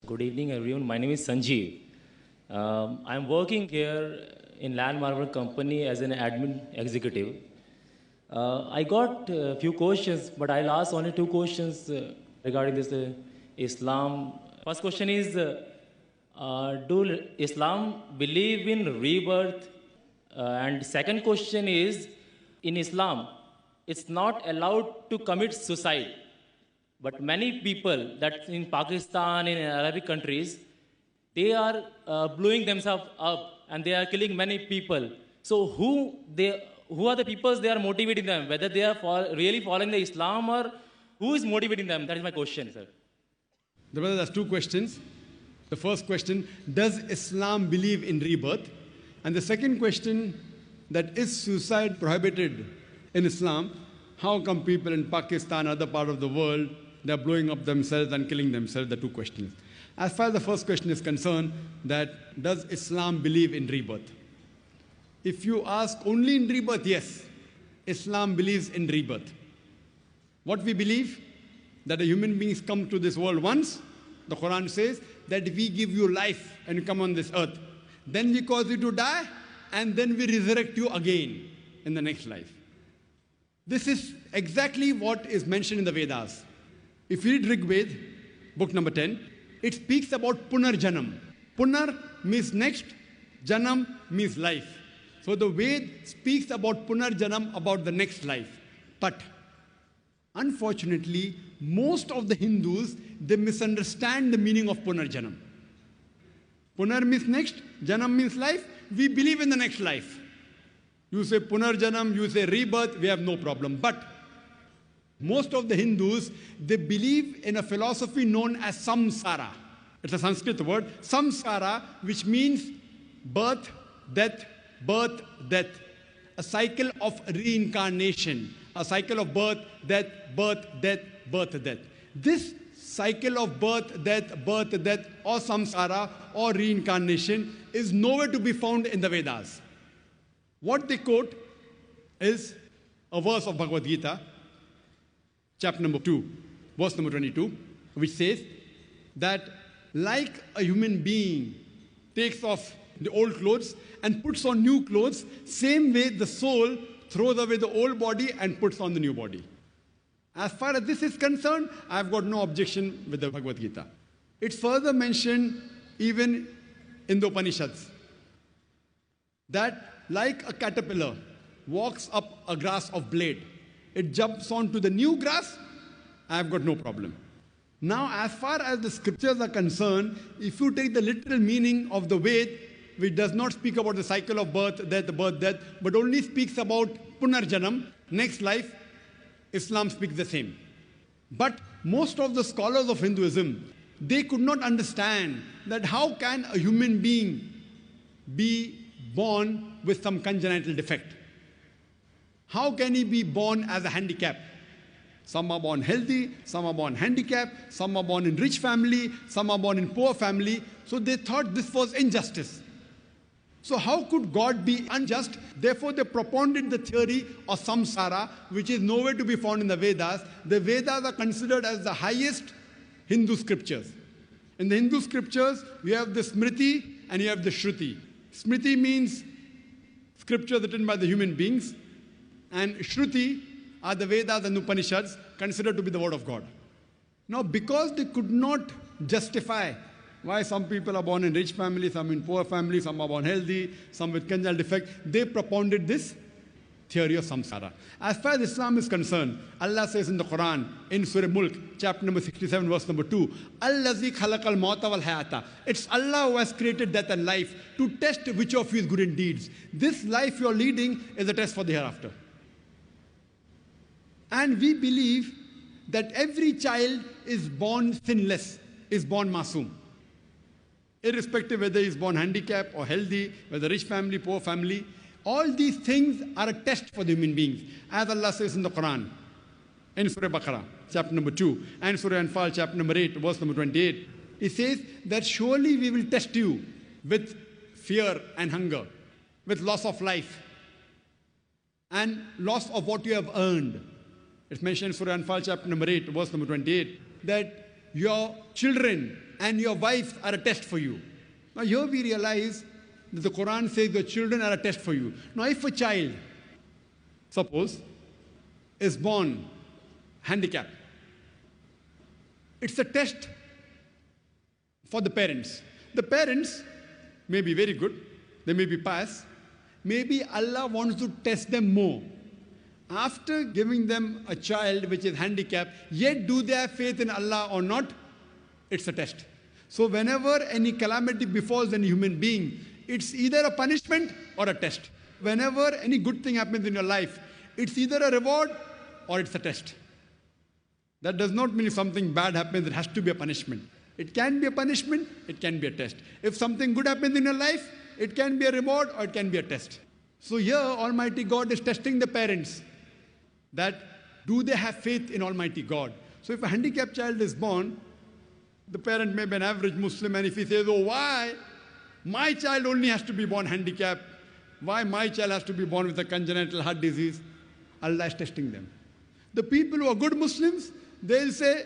Good evening, everyone. My name is Sanjeev. I'm working here in Land Marble Company as an admin executive. I got a few questions, but I'll ask only two questions regarding this Islam. First question is, do Islam believe in rebirth? And second question is, in Islam, it's not allowed to commit suicide. But many people that in Pakistan, in Arabic countries, they are blowing themselves up and they are killing many people. So who are the peoples they are motivating them? Whether they are really following the Islam or who is motivating them? That is my question, sir. The brother has two questions. The first question, does Islam believe in rebirth? And the second question, that is suicide prohibited in Islam? How come people in Pakistan, other part of the world, they're blowing up themselves and killing themselves? The two questions. As far as the first question is concerned, that does Islam believe in rebirth? If you ask only in rebirth, yes, Islam believes in rebirth. What we believe? That the human beings come to this world once. The Quran says that we give you life and you come on this earth. Then we cause you to die and then we resurrect you again in the next life. This is exactly what is mentioned in the Vedas. If you read Rig Veda, book number 10, it speaks about Punar Janam. Punar means next, Janam means life. So the Ved speaks about Punar Janam, about the next life. But unfortunately, most of the Hindus, they misunderstand the meaning of Punar Janam. Punar means next, Janam means life. We believe in the next life. You say Punar Janam, you say rebirth, we have no problem. But most of the Hindus, they believe in a philosophy known as samsara. It's a Sanskrit word, samsara, which means birth, death, birth, death. A cycle of reincarnation, a cycle of birth, death, birth, death, birth, death. This cycle of birth, death, or samsara or reincarnation is nowhere to be found in the Vedas. What they quote is a verse of Bhagavad Gita, chapter number 2, verse number 22, which says that like a human being takes off the old clothes and puts on new clothes, same way the soul throws away the old body and puts on the new body. As far as this is concerned, I've got no objection with the Bhagavad Gita. It's further mentioned even in the Upanishads that like a caterpillar walks up a grass of blade, it jumps onto the new grass, I've got no problem. Now, as far as the scriptures are concerned, if you take the literal meaning of the Ved, which does not speak about the cycle of birth, death, but only speaks about Punarjanam, next life, Islam speaks the same. But most of the scholars of Hinduism, they could not understand that how can a human being be born with some congenital defect? How can he be born as a handicap? Some are born healthy, some are born handicapped, some are born in rich family, some are born in poor family. So they thought this was injustice. So how could God be unjust? Therefore they propounded the theory of samsara, which is nowhere to be found in the Vedas. The Vedas are considered as the highest Hindu scriptures. In the Hindu scriptures, you have the Smriti and you have the Shruti. Smriti means scripture written by the human beings, and Shruti are the Vedas and Upanishads considered to be the word of God. Now, because they could not justify why some people are born in rich families, some in poor families, some are born healthy, some with congenital defect, they propounded this theory of samsara. As far as Islam is concerned, Allah says in the Quran, in Surah Mulk, chapter number 67, verse number 2, Allazi khalaqal mauta wal hayata. It's Allah who has created death and life to test which of you is good in deeds. This life you're leading is a test for the hereafter. And we believe that every child is born sinless, is born masoom. Irrespective whether he is born handicapped or healthy, whether rich family, poor family, all these things are a test for the human beings. As Allah says in the Quran, in Surah Baqarah, chapter number 2, and Surah Anfal, chapter number 8, verse number 28, it says that surely we will test you with fear and hunger, with loss of life, and loss of what you have earned. It's mentioned in Surah Anfal chapter number 8, verse number 28, that your children and your wives are a test for you. Now here we realize that the Quran says your children are a test for you. Now if a child, suppose, is born handicapped, it's a test for the parents. The parents may be very good, they may be pious, maybe Allah wants to test them more. After giving them a child which is handicapped, yet do they have faith in Allah or not? It's a test. So whenever any calamity befalls any human being, it's either a punishment or a test. Whenever any good thing happens in your life, it's either a reward or it's a test. That does not mean if something bad happens, it has to be a punishment. It can be a punishment, it can be a test. If something good happens in your life, it can be a reward or it can be a test. So here, Almighty God is testing the parents that do they have faith in Almighty God. So if a handicapped child is born, the parent may be an average Muslim, and if he says, oh, why? My child only has to be born handicapped. Why my child has to be born with a congenital heart disease? Allah is testing them. The people who are good Muslims, they'll say,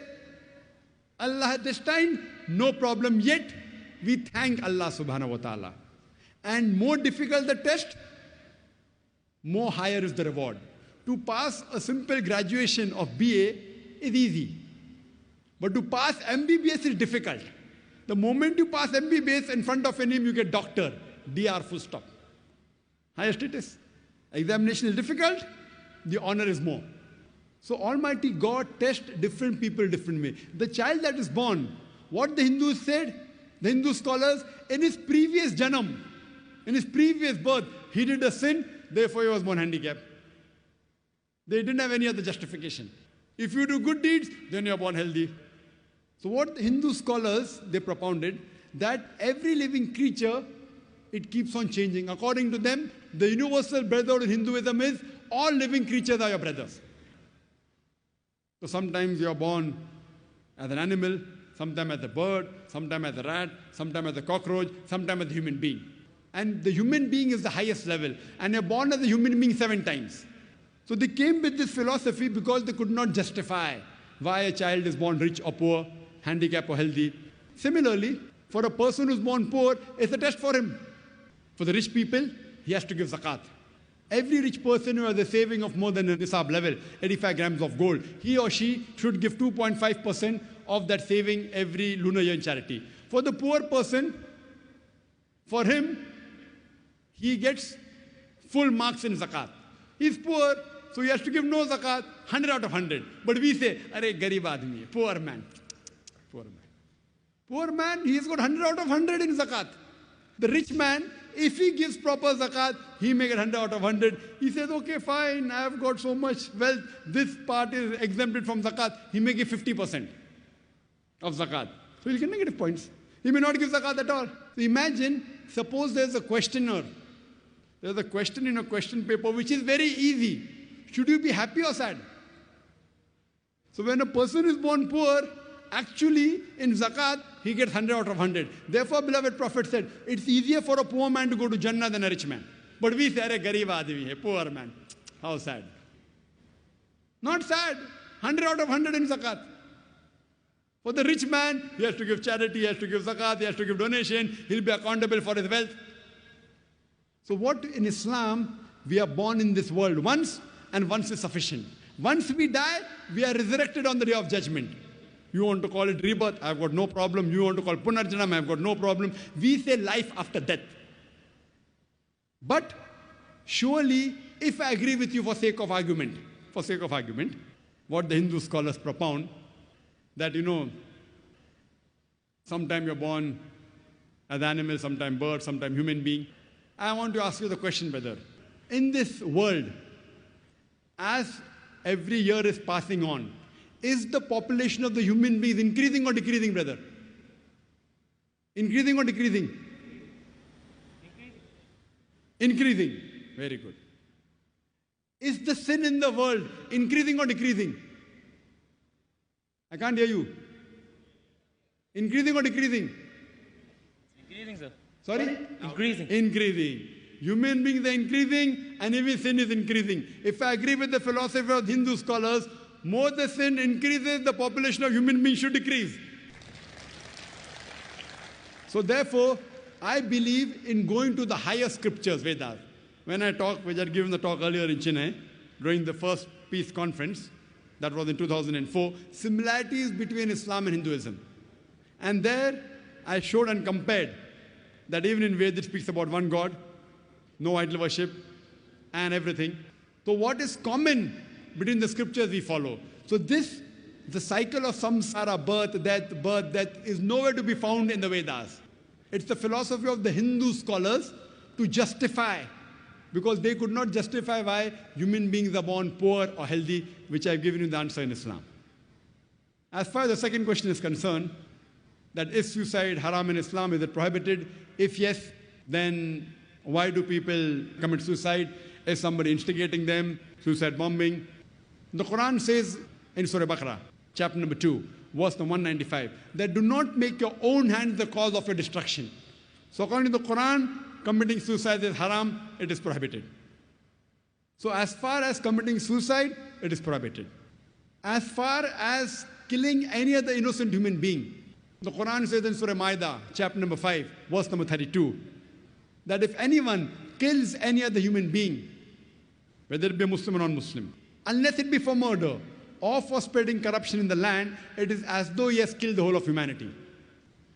Allah has destined, no problem, yet we thank Allah subhanahu wa ta'ala. And more difficult the test, more higher is the reward. To pass a simple graduation of BA is easy. But to pass MBBS is difficult. The moment you pass MBBS, in front of a name you get doctor, DR full stop. Higher status. Examination is difficult, the honor is more. So Almighty God tests different people different way. The child that is born, what the Hindus said, the Hindu scholars, in his previous janam, in his previous birth, he did a sin, therefore he was born handicapped. They didn't have any other justification. If you do good deeds, then you are born healthy. So what the Hindu scholars, they propounded, that every living creature, it keeps on changing. According to them, the universal brotherhood in Hinduism is, all living creatures are your brothers. So sometimes you are born as an animal, sometimes as a bird, sometimes as a rat, sometimes as a cockroach, sometimes as a human being. And the human being is the highest level. And you're born as a human being 7 times. So they came with this philosophy because they could not justify why a child is born rich or poor, handicapped or healthy. Similarly, for a person who's born poor, it's a test for him. For the rich people, he has to give zakat. Every rich person who has a saving of more than a nisab level, 85 grams of gold, he or she should give 2.5% of that saving every lunar year in charity. For the poor person, for him, he gets full marks in zakat. He's poor, so he has to give no zakat, 100 out of 100. But we say, arey garib aadmi, poor man. Poor man. Poor man, he has got 100 out of 100 in zakat. The rich man, if he gives proper zakat, he may get 100 out of 100. He says, okay, fine, I have got so much wealth, this part is exempted from zakat. He may give 50% of zakat. So he'll get negative points. He may not give zakat at all. So imagine, suppose there's a questioner. There's a question in a question paper which is very easy. Should you be happy or sad? So when a person is born poor, actually in zakat, he gets 100 out of 100. Therefore, beloved Prophet said, it's easier for a poor man to go to Jannah than a rich man. But we say, garib aadmi hai, poor man. How sad. Not sad. 100 out of 100 in zakat. For the rich man, he has to give charity, he has to give zakat, he has to give donation, he'll be accountable for his wealth. So what in Islam, we are born in this world once, and once is sufficient. Once we die, we are resurrected on the day of judgment. You want to call it rebirth, I've got no problem. You want to call it punarjanam, I've got no problem. We say life after death. But surely, if I agree with you for sake of argument, what the Hindu scholars propound, that sometime you're born as animal, sometime bird, sometime human being. I want to ask you the question, brother. In this world, as every year is passing on, is the population of the human beings increasing or decreasing, brother? Increasing or decreasing? Increasing. Very good. Is the sin in the world increasing or decreasing? I can't hear you. Increasing or decreasing? Increasing, sir. Sorry? Increasing. Increasing. Human beings are increasing and even sin is increasing. If I agree with the philosophy of Hindu scholars, more the sin increases, the population of human beings should decrease. So therefore, I believe in going to the higher scriptures, Vedas. When I talk, which I had given the talk earlier in Chennai, during the first peace conference, that was in 2004, similarities between Islam and Hinduism. And there, I showed and compared that even in Vedas it speaks about one God, no idol worship, and everything. So what is common between the scriptures we follow? So this, the cycle of samsara, birth, death, is nowhere to be found in the Vedas. It's the philosophy of the Hindu scholars to justify, because they could not justify why human beings are born poor or healthy, which I've given you the answer in Islam. As far as the second question is concerned, that is suicide haram in Islam, is it prohibited? If yes, then why do people commit suicide? Is somebody instigating them? Suicide bombing? The Quran says in Surah Baqarah, chapter number 2, verse number 195, that do not make your own hands the cause of your destruction. So according to the Quran, committing suicide is haram, it is prohibited. So as far as committing suicide, it is prohibited. As far as killing any other innocent human being, the Quran says in Surah Ma'idah, chapter number 5, verse number 32, that if anyone kills any other human being, whether it be a Muslim or non-Muslim, unless it be for murder or for spreading corruption in the land, it is as though he has killed the whole of humanity.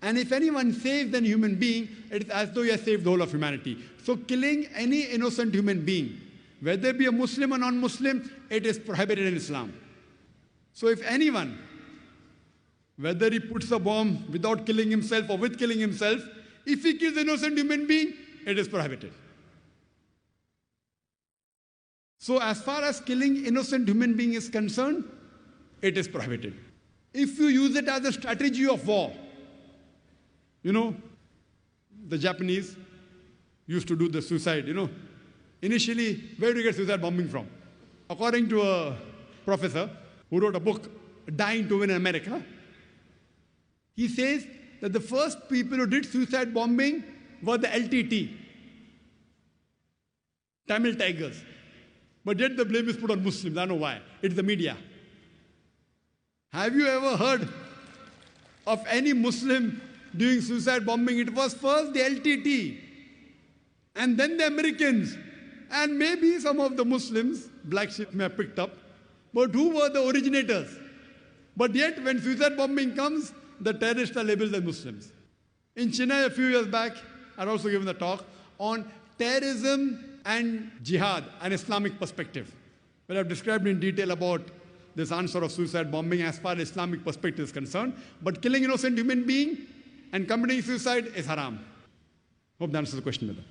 And if anyone saves a human being, it is as though he has saved the whole of humanity. So killing any innocent human being, whether it be a Muslim or non-Muslim, it is prohibited in Islam. So if anyone, whether he puts a bomb without killing himself or with killing himself, if he kills an innocent human being, it is prohibited. So as far as killing innocent human being is concerned, it is prohibited. If you use it as a strategy of war, you know, the Japanese used to do the suicide, Initially, where do you get suicide bombing from? According to a professor who wrote a book, Dying to Win in America, he says that the first people who did suicide bombing were the LTT, Tamil Tigers. But yet the blame is put on Muslims. I don't know why. It's the media. Have you ever heard of any Muslim doing suicide bombing? It was first the LTT, and then the Americans, and maybe some of the Muslims, black sheep may have picked up, but who were the originators? But yet when suicide bombing comes, the terrorists are labeled as Muslims. In Chennai a few years back, I'd also given a talk on terrorism and jihad, an Islamic perspective, where I've described in detail about this answer of suicide bombing as far as Islamic perspective is concerned. But killing innocent human being and committing suicide is haram. Hope that answers the question, brother.